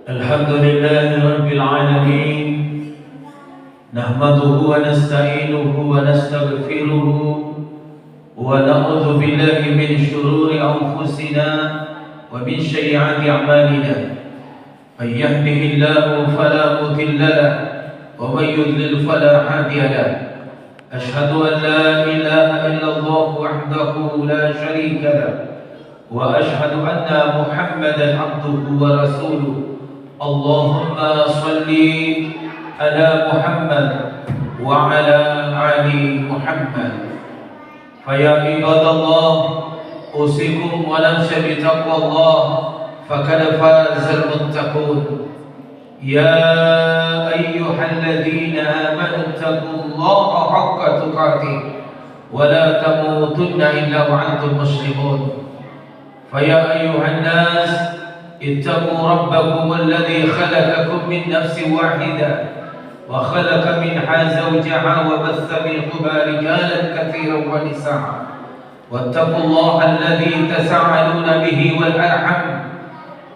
الحمد لله رب العالمين نحمده ونستعينه ونستغفره ونعوذ بالله من شرور أنفسنا ومن سيئات أعمالنا من يهده الله فلا مضل له ومن يضلل فلا هادي له أشهد أن لا إله إلا الله وحده لا شريك له وأشهد أن محمدا عبده ورسوله اللهم صل على محمد وعلى آل محمد فيا عباد الله أوصيكم ونفسي بتقوى الله فقد فاز المتقون يا أيها الذين آمنوا اتقوا الله حق تقاته ولا تموتن إلا وأنتم مسلمون فيا أيها الناس اتقوا ربكم الذي خلقكم من نفس واحدة وخلق منها زوجها وبث منهما رجالا كثيرا ونساء واتقوا الله الذي تساءلون به والأرحم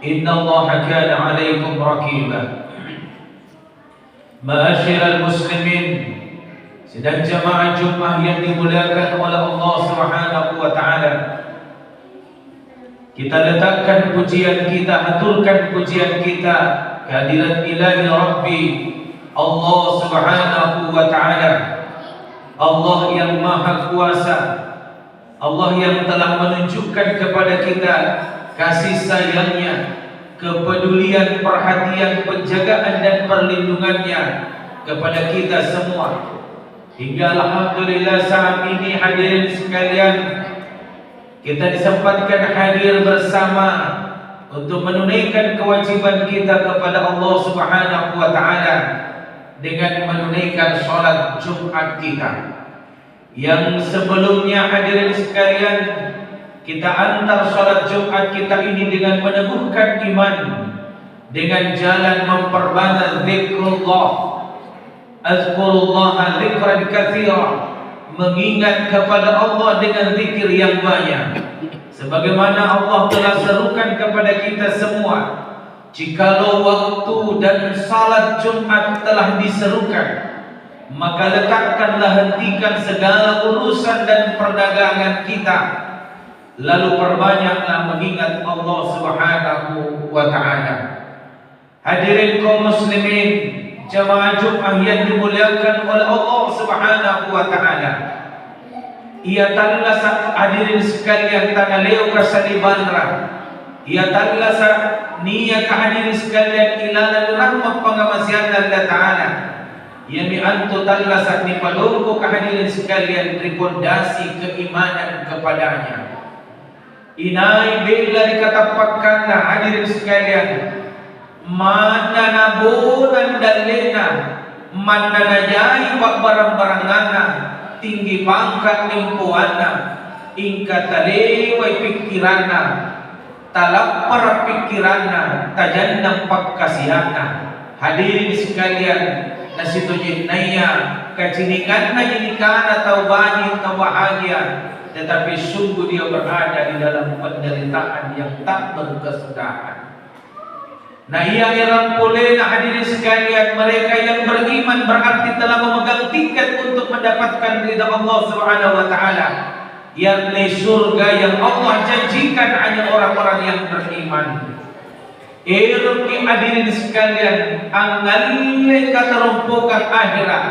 إن الله كان عليكم رقيبا معاشر المسلمين sedang jamaah Jumat yang dimuliakan oleh Allah Subhanahu wa taala. Kita letakkan pujian kita, haturkan pujian kita kehadirat Ilahi Rabbi Allah Subhanahu wa taala. Allah yang Maha Kuasa, Allah yang telah menunjukkan kepada kita kasih sayangnya, kepedulian, perhatian, penjagaan dan perlindungannya kepada kita semua. Hingga alhamdulillah saat ini hadirin sekalian, kita disempatkan hadir bersama untuk menunaikan kewajiban kita kepada Allah Subhanahu wa taala dengan menunaikan salat Jumat kita. Yang sebelumnya hadirin sekalian, kita antar salat Jumat kita ini dengan meneguhkan iman, dengan jalan memperbanyak zikrullah, azkurullah zikran katsira, mengingat kepada Allah dengan zikir yang banyak. Sebagaimana Allah telah serukan kepada kita semua, jikalau waktu dan salat Jumat telah diserukan, maka letakkanlah, hentikan segala urusan dan perdagangan kita, lalu perbanyaklah mengingat Allah Subhanahu wa taala. Hadirin kaum muslimin, jamaah Jumat yang dimuliakan oleh Allah Subhanahu wa taala. Ia talasa hadirin sekalian tanah leo kasalibanra. Ia talasa niya hadirin sekalian ilana rahmat pengamasian Allah taala. Ia mi antu talasa ni palungku hadirin sekalian repondasi keimanan kepadanya. Inai bila dikatapakanlah hadirin sekalian, mana nabunan dalena, mana najai bak barang-barangana, tinggi pangkat nimpuana, ingka talewai pikirana, talapar pikirana, tajannam pakkasihana. Hadirin sekalian, nasitu jinnaya, kacinikan na jinikana tau bani tau bahagia, tetapi sungguh dia berada di dalam penderitaan yang tak berkesudahan. Nah, ia yang boleh hadirin sekalian, mereka yang beriman berarti telah memegang tiket untuk mendapatkan ridha Allah Subhanahu wa taala, yakni surga yang Allah janjikan hanya orang-orang yang beriman. Irki hadirin sekalian, angalle katerumpukan akhirat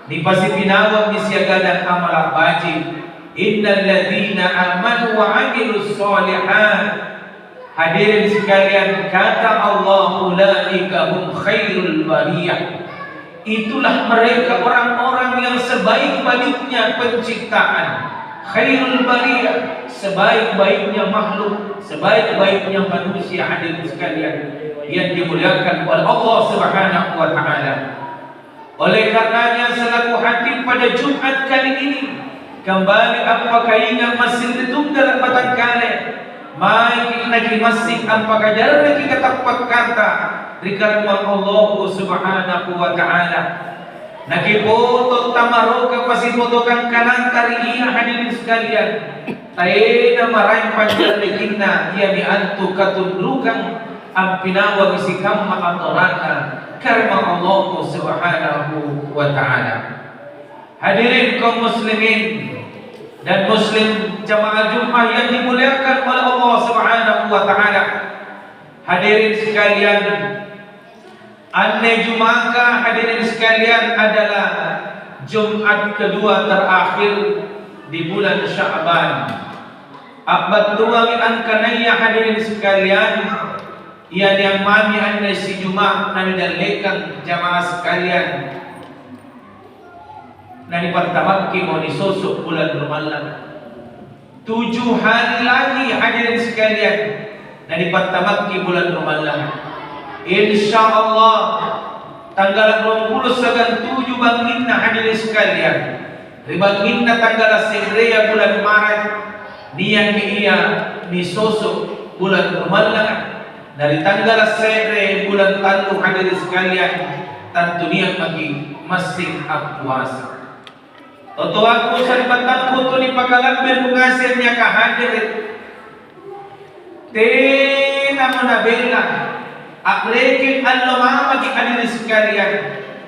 di pasipinawa misiaga dan amalah wajib. Innal ladzina amanu wa 'amilus sholihat. Hadirin sekalian, kata Allah, ulaika hum khairul bariyah. Itulah mereka orang-orang yang sebaik-baiknya penciptaan. Khairul bariyah, sebaik-baiknya makhluk, sebaik-baiknya manusia. Hadirin sekalian yang dimuliakan oleh Allah Subhanahu wa taala. Oleh karenanya selaku hati pada Jumat kali ini, kembali apakah ingat masih ditunggal batangkale mai lagi masih apakah jarang kita tapak kata dikarenakan Allah Subhanahu wa taala. Nakipoto tamaroka pasipotokan kanan kari iya hadirin sekalian. Taena marahin panjang leginna ia mi antu katundrukan ampinawa isikam makatorana karma Allah subhanahu wa ta'ala. Hadirin kaum muslimin dan muslim jamaah Jumat yang dimuliakan oleh Allah subhanahu wa ta'ala. Hadirin sekalian, Anne Jumaka hadirin sekalian adalah Jumat kedua terakhir di bulan Sya'ban. Abad tuangi angkanaya hadirin sekalian, yang mami anda si Jumat nani dalekan jamaah sekalian. Nani pertama mau disosok bulan Ramadan. 7 hari lagi hadirin sekalian nani pertama bulan Ramadan. Insyaallah tanggal 20 sagan 7 banginna hadirin sekalian. Ribanginna tanggal 9 bulan Maret. Niang iya misosok bulan Ramadan dari tanggal 9 bulan Talu hadirin sekalian tentu niang bagi masing puasa. Toto aku saribatan puto ni pagalambir mengasirnya ka hadirin. Tena menabela akrekin Allah bagi hadirin sekalian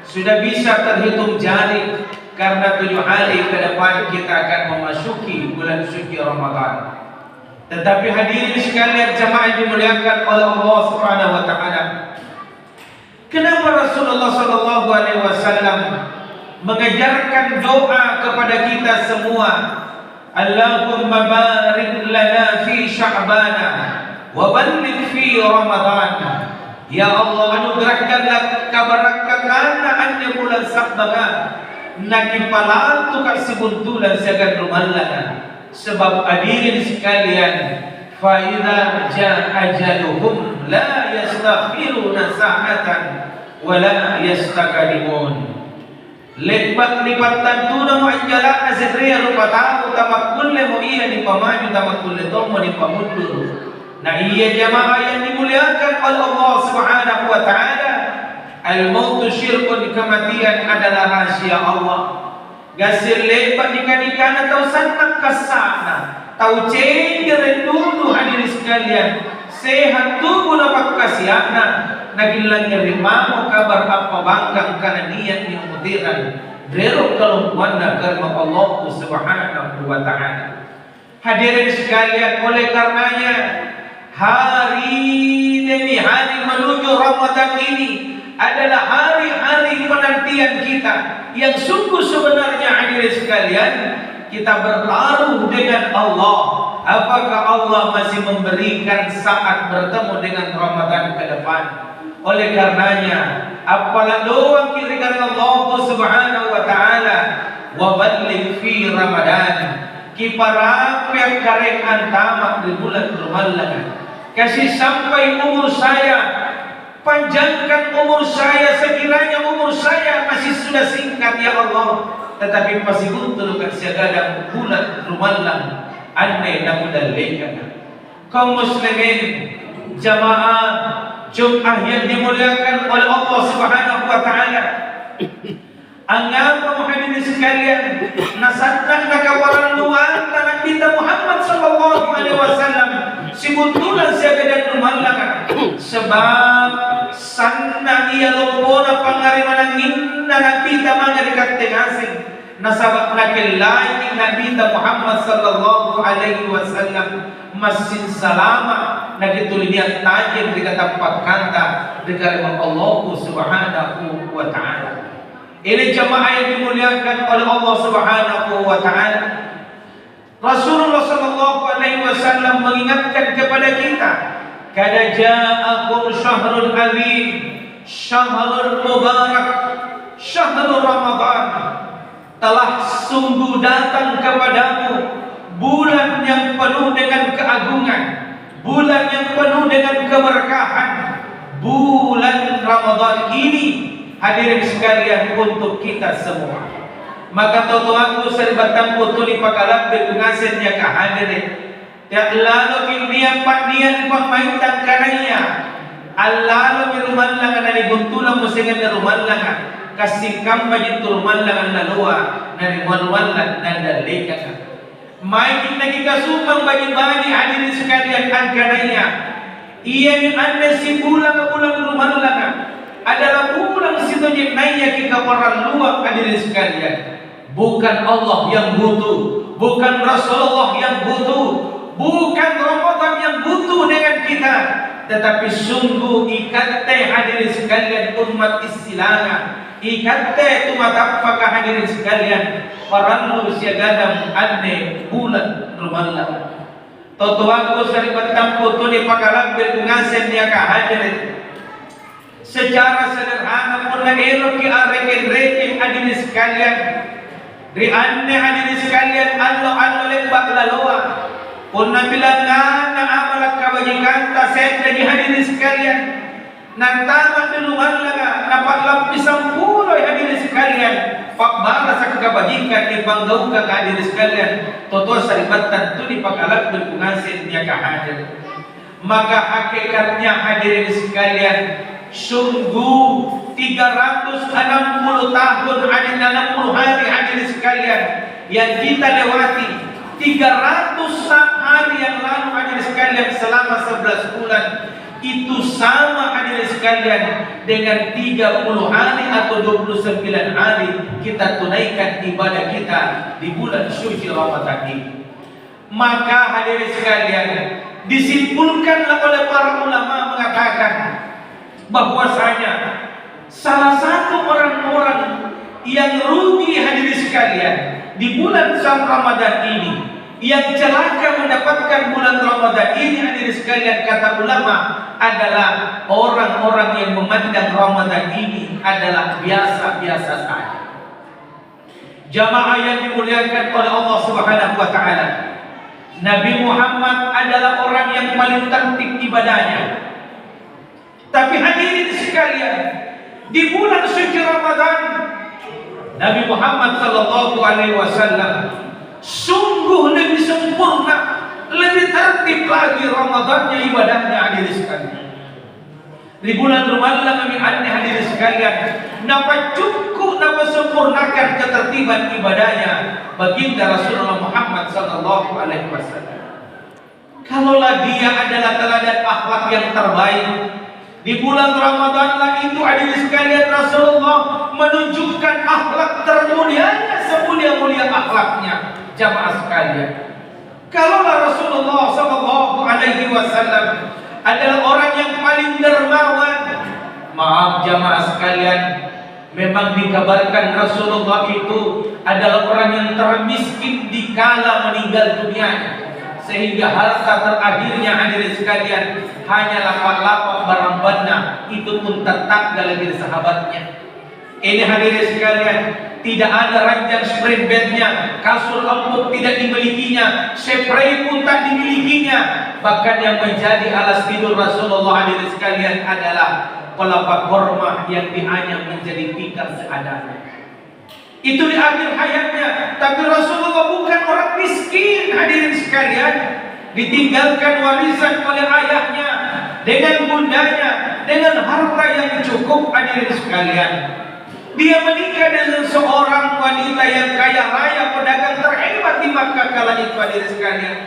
sudah bisa terhitung jari. Karena 7 hari ke depan kita akan memasuki bulan suci Ramadan. Tetapi hadirin sekalian jemaah dimuliakan oleh Allah Subhanahu wa taala. Kenapa Rasulullah sallallahu alaihi wasallam mengajarkan doa kepada kita semua? Allahumma barik lana fi Sya'ban wa balligh fi Ramadan. Ya Allah, anugerahkanlah keberkahan anna bulan Sya'ban. Nakipalan tu kat sebuntulan segan rumalan. Sebab hadirin sekalian, fa idza jaa ajaluhum la yastakhiruna sa'atan wa la yastaqdimun. Lepat tentu nama anjala azriya rupa tahu tamakul mo iya ni pamaju tamakul tomo ni pamundur. Nah iya jamaah yang dimuliakan oleh Allah Subhanahu wa taala. Al-mautu syirkun, kematian adalah rahasia Allah. Gasir lepat nikah-nikah atau sanang kasana. Tahu cengger dulu hadirin sekalian. Sehat tubuh dapat kasiana. Nagilang nyerima kabar apa bangkang karena niat yang mutiran. Derok kalau wanda karena Allah Subhanahu wa ta'ala. Hadirin sekalian, oleh karenanya hari demi hari menuju Ramadan ini adalah hari-hari penantian kita yang sungguh sebenarnya hadirin sekalian kita bertaruh dengan Allah. Apakah Allah masih memberikan saat bertemu dengan Ramadan ke depan? Oleh karenanya apalah doa kirikan Allah Subhanahu wa taala wa balligh fi Ramadan. Kiparap yang kareng antama di bulan Ramadan. Kasih sampai umur saya, panjangkan umur saya, sekiranya umur saya masih sudah singkat ya Allah, tetapi masih butuh kesiagaan bulan Ramadan aneh namudallekan. Kaum muslimin jamaah Jumat yang dimuliakan oleh Allah Subhanahu wa taala. Anggap hadirin sekalian, nasatkan nakawaran luar tanah kita Muhammad sallallahu alaihi wasallam sibutulan siaga dan rumalangan sebab sanna ia lopona pangariman inna nabi tamanga dekat tengasing nasabak nakilai nabi Muhammad sallallahu alaihi wasallam masin salama nagitulian tajir di tempat kanta dekat Allah Subhanahu wa taala. Ini jamaah yang dimuliakan oleh Allah Subhanahu wa taala. Rasulullah sallallahu alaihi wasallam mengingatkan kepada kita, "Kada ja'akum syahrul azim, syahrul mubarak, syahrul Ramadan." Telah sungguh datang kepadamu bulan yang penuh dengan keagungan, bulan yang penuh dengan keberkahan, bulan Ramadan ini hadirin sekalian untuk kita semua. Maka toto aku serbatang putu ni pakalambir ngasennya ka hadirin. Ya lalu kindian pak nian pak maitan kanaya. Allalu miruman langan dari buntulang musingan dari ruman langan. Kasih kambajin turuman langan lalua dari manuan dan dalekan. Mai kita sumang bagi-bagi hadirin sekalian an kanaya. Ia ni anda si bulan rumah lana adalah bulan situ naya kita para luak hadirin sekalian. Bukan Allah yang butuh, bukan Rasulullah yang butuh, bukan Ramadan yang butuh dengan kita, tetapi sungguh ikatte hadirin sekalian umat Islam. Ikatte tumat apakah hadirin sekalian para manusia gadam ane bulan rumah. Totoanku sering bertampu tu di pakalang berkungasen dia hadirin. Secara sederhana pun elok ki areken-reken hadirin sekalian. Di ane hadirin sekalian Allah lembak laloa. Pun bilang ngana amalak kebajikan ta senda di hadirin sekalian. Nantaman di rumah laga dapat lebih sempurna hadirin sekalian. Pak barasa kebajikan di panggaukan hadirin sekalian. Toto saribatan tu di pakalang berkungasen dia hadir. Maka hakikatnya hadirin sekalian, sungguh 360 tahun ada 60 hari hadirin sekalian yang kita lewati. 300 hari yang lalu hadirin sekalian selama 11 bulan itu sama hadirin sekalian dengan 30 hari atau 29 hari kita tunaikan ibadah kita di bulan suci Ramadan ini. Maka hadirin sekalian, disimpulkanlah oleh para ulama mengatakan bahwasanya salah satu orang-orang yang rugi hadirin sekalian di bulan Ramadan ini, yang celaka mendapatkan bulan Ramadan ini hadirin sekalian, kata ulama adalah orang-orang yang memandang Ramadan ini adalah biasa-biasa saja. Jamaah yang dimuliakan oleh Allah Subhanahu wa taala, Nabi Muhammad adalah orang yang paling tertib ibadahnya. Tapi hadirin sekalian, di bulan suci Ramadan Nabi Muhammad sallallahu alaihi wasallam sungguh lebih sempurna, lebih tertib lagi Ramadannya ibadahnya hadirin sekalian. Di bulan Ramadan kami hadirin sekalian, napa cukup napa sempurnakan ketertiban ibadahnya baginda Rasulullah Muhammad sallallahu alaihi wasallam. Kalaulah dia adalah teladan akhlak yang terbaik, di bulan Ramadan lah itu hadirin sekalian Rasulullah menunjukkan akhlak termulianya, semulia-mulia akhlaknya. Jamaah sekalian, kalaulah Rasulullah sallallahu alaihi wasallam adalah orang yang paling dermawan, maaf jamaah sekalian, memang dikabarkan Rasulullah itu adalah orang yang termiskin dikala meninggal dunia, sehingga harta terakhirnya hadirin sekalian hanya lapak-lapak barang benda, itu pun tetap dalam diri sahabatnya. Ini hadirin sekalian, tidak ada ranjang spray bednya, kasur empuk tidak dimilikinya, spray pun tak dimilikinya. Bahkan yang menjadi alas tidur Rasulullah hadirin sekalian adalah pelapa korma yang dianyam menjadi tikar seadanya. Itu di akhir hayatnya. Tapi Rasulullah bukan orang miskin hadirin sekalian, ditinggalkan warisan oleh ayahnya dengan bundanya dengan harta yang cukup hadirin sekalian. Dia menikah dengan seorang wanita yang kaya raya, pedagang terhebat di Makkah kala itu hadirin sekalian.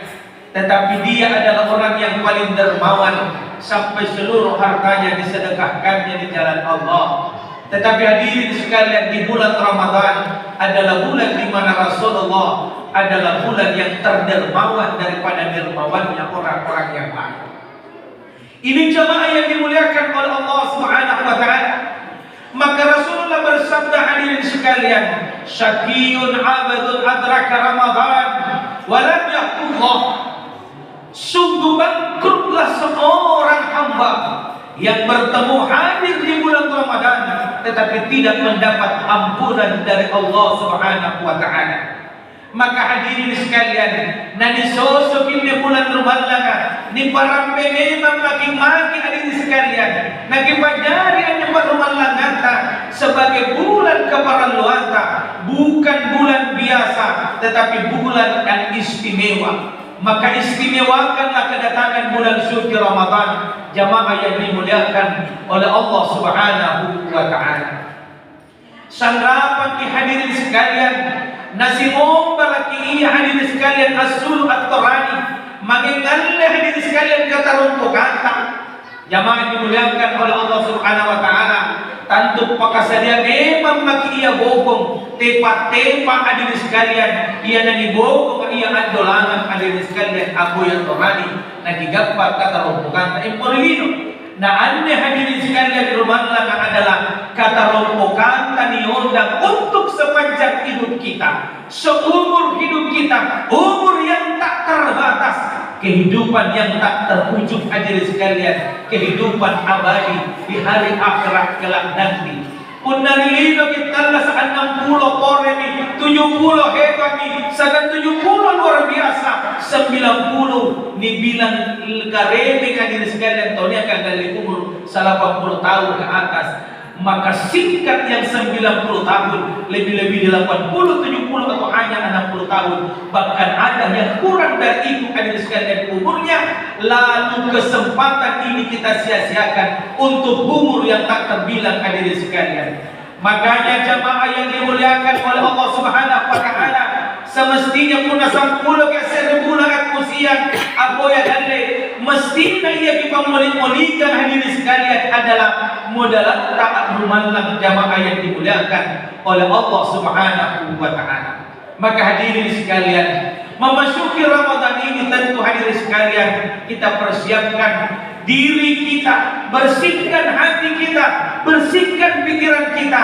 Tetapi dia adalah orang yang paling dermawan, sampai seluruh hartanya disedekahkannya di jalan Allah. Tetapi hadirin sekalian, di bulan Ramadan adalah bulan di mana Rasulullah adalah bulan yang terdermawan daripada dermawannya orang-orang yang lain. Ini jemaah yang dimuliakan oleh Allah Subhanahu wa taala. Maka Rasulullah bersabda hadirin sekalian, syakiyun abadun adraka Ramadan walam yaqullah. Sungguh bangkrutlah seorang hamba yang bertemu hadir di bulan Ramadan tetapi tidak mendapat ampunan dari Allah Subhanahu wa taala. Maka hadirin sekalian, nani sosok ini bulan Ramadan ni para memang maki-maki hadirin sekalian, nagi pajari ane Ramadan sebagai bulan keparluanta, bukan bulan biasa tetapi bulan yang istimewa. Maka istimewakanlah kedatangan bulan suci Ramadan, jamaah yang dimuliakan oleh Allah Subhanahu wa taala. Sangrapan ki hadirin sekalian, nasimong balaki hadirin sekalian asul at-Qurani, mangingalle hadirin sekalian kata runtuh kata Jamaah yang dimuliakan oleh Allah Subhanahu wa taala, tantu pakasadia memang maki ia bogong tepat-tepat hadirin sekalian, ia nani bogong ia adolangan hadirin sekalian aku yang torani nagigappa kata rompokan imporlino. Nah aneh hadirin sekalian rumah adalah kata rompokan tani undang untuk sepanjang hidup kita, seumur hidup kita, umur yang tak terbatas, kehidupan yang tak terwujud hadirin sekalian, kehidupan abadi di hari akhirat kelak nanti. Unalilino kita lah sa 60 poremi, 70 hebat ni, sagan 70 luar biasa, 90 dibilang karemi hadirin sekalian, tahun akan dari umur 80 tahun ke atas. Maka singkat yang 90 tahun, lebih-lebih 80, 70 atau hanya 60 tahun, bahkan ada yang kurang dari itu hadirin sekalian umurnya, lalu kesempatan ini kita sia-siakan untuk umur yang tak terbilang hadirin sekalian. Makanya jamaah yang dimuliakan oleh Allah Subhanahu wa taala, semestinya puna 10 ke 1000 lakat usia apa ya dande, mestinya ia dipamulik-mulikan hadirin sekalian adalah modal taat rumalang jamaah yang dimuliakan oleh Allah Subhanahu wa taala. Maka hadirin sekalian, memasuki Ramadan ini tentu hadirin sekalian kita persiapkan diri kita, bersihkan hati kita, bersihkan pikiran kita.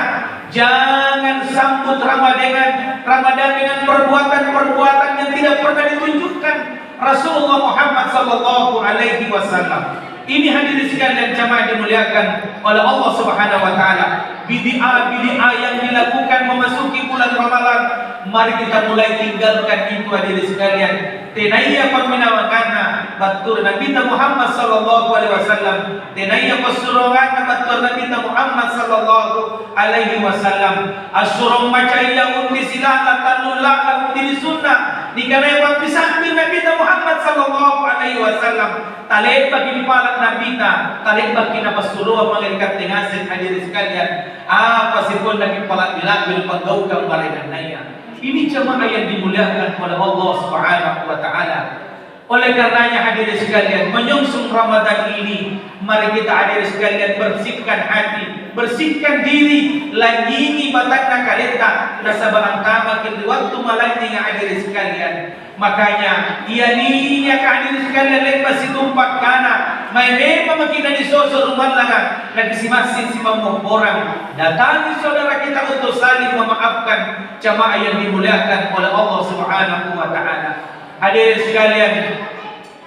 Jangan sambut Ramadan dengan perbuatan-perbuatan yang tidak pernah ditunjukkan Rasulullah Muhammad sallallahu alaihi wasallam. Ini hadirin sekalian jamaah dimuliakan oleh Allah Subhanahu wa taala. Bid'ah yang dilakukan memasuki bulan Ramadan, mari kita mulai tinggalkan itu hadirin sekalian. Tenaya paminawanganna batur Nabi Muhammad sallallahu alaihi wasallam, tenaya pasurongan batur Nabi Muhammad sallallahu alaihi wasallam. Asyurong macaya undi silata tanullah undi sunnah dikanai papisambil Nabi Muhammad sallallahu alaihi wasallam. Talek bagi palak Nabi ta, talek bagi napasuruh malaikat tengasin hadirin sekalian. Apa sih pun lagi palak bilang paggaukang barengan naya. Ini jemaah yang dimuliakan oleh Allah Subhanahu wa taala. Oleh karenanya hadirin sekalian, menyongsong Ramadan ini, mari kita hadirin sekalian bersihkan hati, bersihkan diri, langingi batakna kalenta nasabang tama kini waktu malainya hadirin sekalian. Makanya ianinya hadirin sekalian lepas tumpak kana, may memang makina di sosok rumah laga nagsimasin si orang. Datangi saudara kita untuk saling memaafkan jamaah yang dimuliakan oleh Allah Subhanahu wa taala. Hadirin sekalian,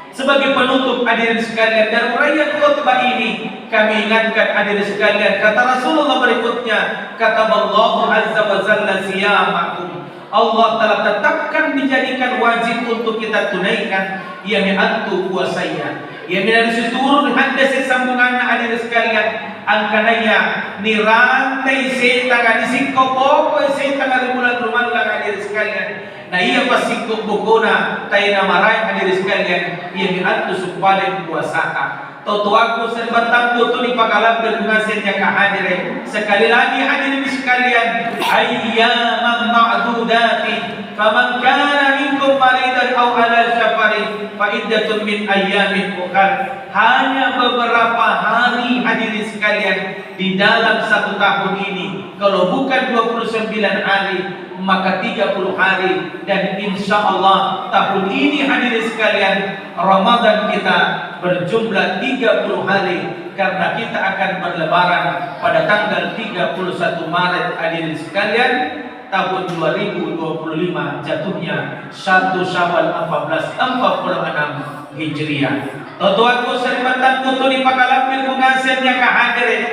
sebagai penutup hadirin sekalian dan uraian khutbah ini, kami ingatkan hadirin sekalian kata Rasulullah berikutnya, kata Allah Azza wa Jalla siyamakum. Allah telah tetapkan dijadikan wajib untuk kita tunaikan ia mi'atu puasanya. Ia dari turun hadis sambungan hadirin sekalian, angkananya ni rantai setan di singkopo setan dari bulan Ramadan hadirin sekalian. Nah ia pasti bukuna tayo na maray hadirin sekalian, ia mi'atu supaya puasa. Toto aku serbatang puto ni pakalabir ngasin niya kahadirin. Sekali lagi hadirin sekalian, ayyaman ma'dudati, faman kana minkum maridan aw ala safari fa iddatun min ayyamin ukhra. Hanya beberapa hari hadirin sekalian di dalam satu tahun ini. Kalau bukan 29 hari, maka 30 hari. Dan insya Allah tahun ini hadirin sekalian, Ramadan kita berjumlah 30 hari, karena kita akan berlebaran pada tanggal 31 Maret hadirin sekalian tahun 2025, jatuhnya 1 Syawal 1446 Hijriah. Tuan-tuanku sermatan putu di pakalapil pengasennya kehadirin.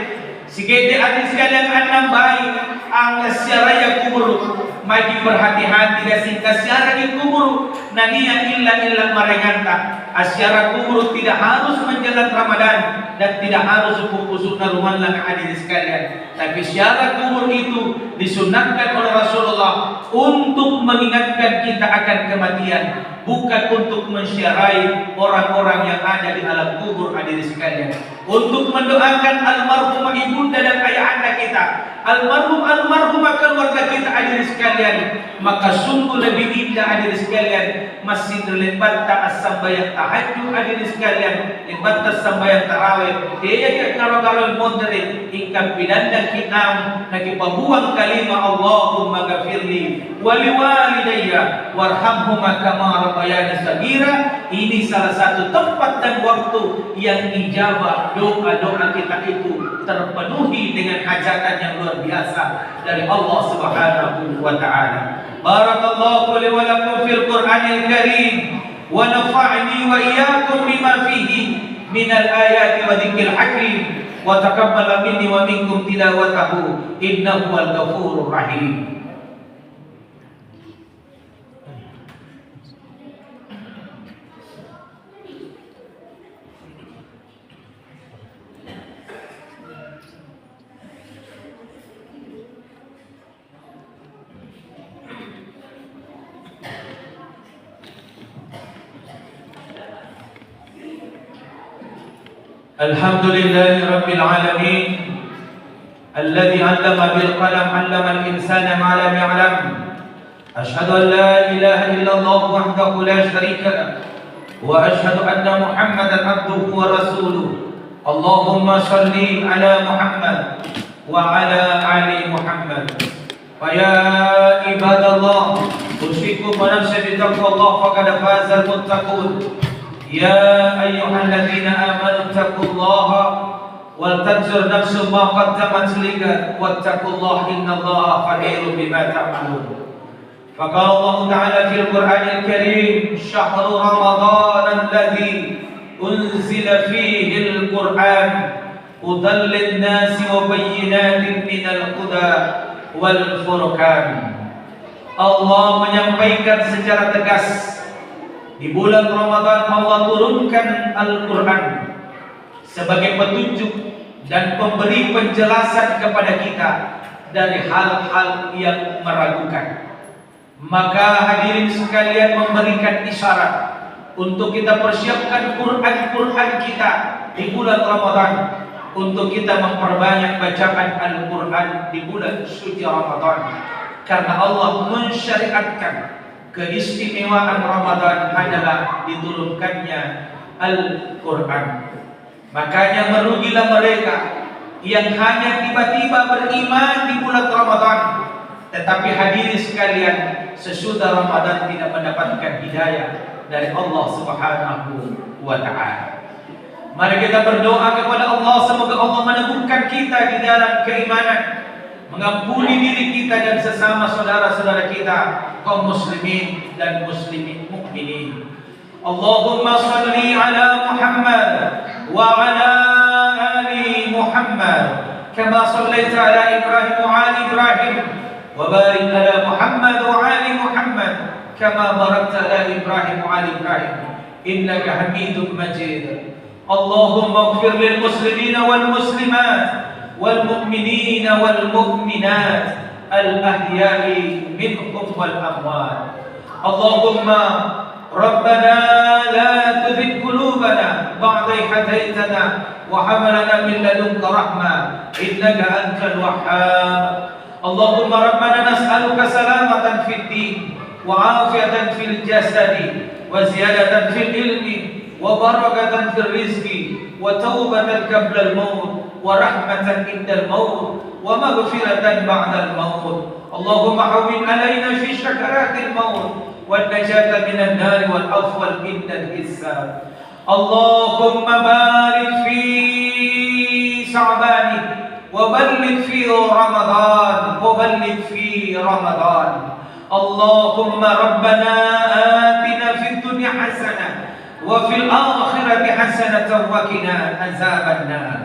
Sige hadirin sekalian anam baik ang syaraya kubur. Magi berhati-hati dan kasyara di kubur nania illa marenganta. Asyara kubur tidak harus menjelang Ramadan dan tidak harus usuk-usukna rumah lang hadirin sekalian. Tapi syara kubur itu disunatkan oleh Rasulullah untuk mengingatkan kita akan kematian, bukan untuk mensyarai orang-orang yang ada di alam kubur hadirin sekalian. Untuk mendoakan almarhumah ibunda dan ayahanda kita, almarhumah keluarga kita hadirin sekalian. Maka sungguh lebih indah hadirin sekalian masih terlibat tak asam bayat tahajud hadirin sekalian di batas sembahyang tarawih dia ke karo-karo moderate ingkang pinanda kita naki pabuang kalimah Allahumma ghafirli wa liwalidayya warhamhuma kama rabbayani saghira. Ini salah satu tempat dan waktu yang ijabah doa-doa kita itu terpenuhi dengan hajatan yang luar biasa dari Allah Subhanahu wa taala. Barakallahu li wa lakum fil Qur'anil Karim wa nafa'ni wa iyyakum bima fihi minal ayati wa dzikril hakim wa taqabbal minni wa minkum tilawatahu innahu wal ghafurur rahim. Alhamdulillahi Rabbil Alamin Alladhi 'allama bil qalam 'allama al-insana ma lam ya'lam. Ashhadu an la ilaha illallah wahdahu la sharika lah wa ashhadu anna Muhammadan 'abduhu wa rasuluh. Allahumma shalli 'ala Muhammad wa 'ala ali Muhammad. Fa ya ibadallah usikum wa nafsi bi taqwallah faqad faza al-muttaqun. Ya ayyuhalladzina amanu taqullaha wal tanzur nafsum ma qaddamat ligat wattaqullaha innallaha khabirun bima ta'malun. Faqala Allah Ta'ala fil Qur'anil Karim syahru Ramadan alladzi unzila fihi al-Qur'an hudan lin-nasi wa bayyinatin minal huda wal furqan. Allah menyampaikan secara tegas di bulan Ramadan Allah turunkan Al-Quran sebagai petunjuk dan pemberi penjelasan kepada kita dari hal-hal yang meragukan. Maka hadirin sekalian memberikan isyarat untuk kita persiapkan Quran kita di bulan Ramadan, untuk kita memperbanyak bacaan Al-Quran di bulan suci Ramadan, karena Allah mensyariatkan keistimewaan Ramadan adalah diturunkannya Al-Quran. Makanya merugilah mereka yang hanya tiba-tiba beriman di bulan Ramadan, tetapi hadirin sekalian sesudah Ramadan tidak mendapatkan hidayah dari Allah Subhanahu wa ta'ala. Mari kita berdoa kepada Allah, semoga Allah meneguhkan kita di dalam keimanan, mengampuni diri kita dan sesama saudara-saudara kita kaum muslimin dan muslimin mukminin. Allahumma salli ala Muhammad wa ala ali Muhammad kama sallaita ala Ibrahim wa ali Ibrahim wa barik ala Muhammad wa ali Muhammad kama barakta ala Ibrahim wa ali Ibrahim innaka Hamidum Majid. Allahumma ighfir lil muslimina wal muslimat والمؤمنين والمؤمنات الأحياء منهم والأموات. اللهم ربنا لا تزغ قلوبنا بعد إذ هديتنا وهب لنا من لدنك رحمة إنك أنت الوهاب. اللهم ربنا نسألك سلامة في الدين وعافية في الجسد وزيادة في العلم وبركة في الرزق وتوبة قبل الموت ورحمة عند الموت ومغفرة بعد الموت. اللهم هون علينا في سكرات الموت والنجاة من النار والعفو عند الحساب. اللهم بارك في شعبان وبلغ في رمضان اللهم ربنا آتنا في الدنيا حسنة وفي الآخرة حسنة وقنا عذاب النار.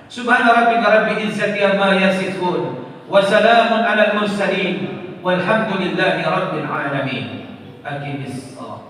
سبحان ربك رب العزة عما يصفون وسلام على المرسلين والحمد لله رب العالمين. أقم الصلاة.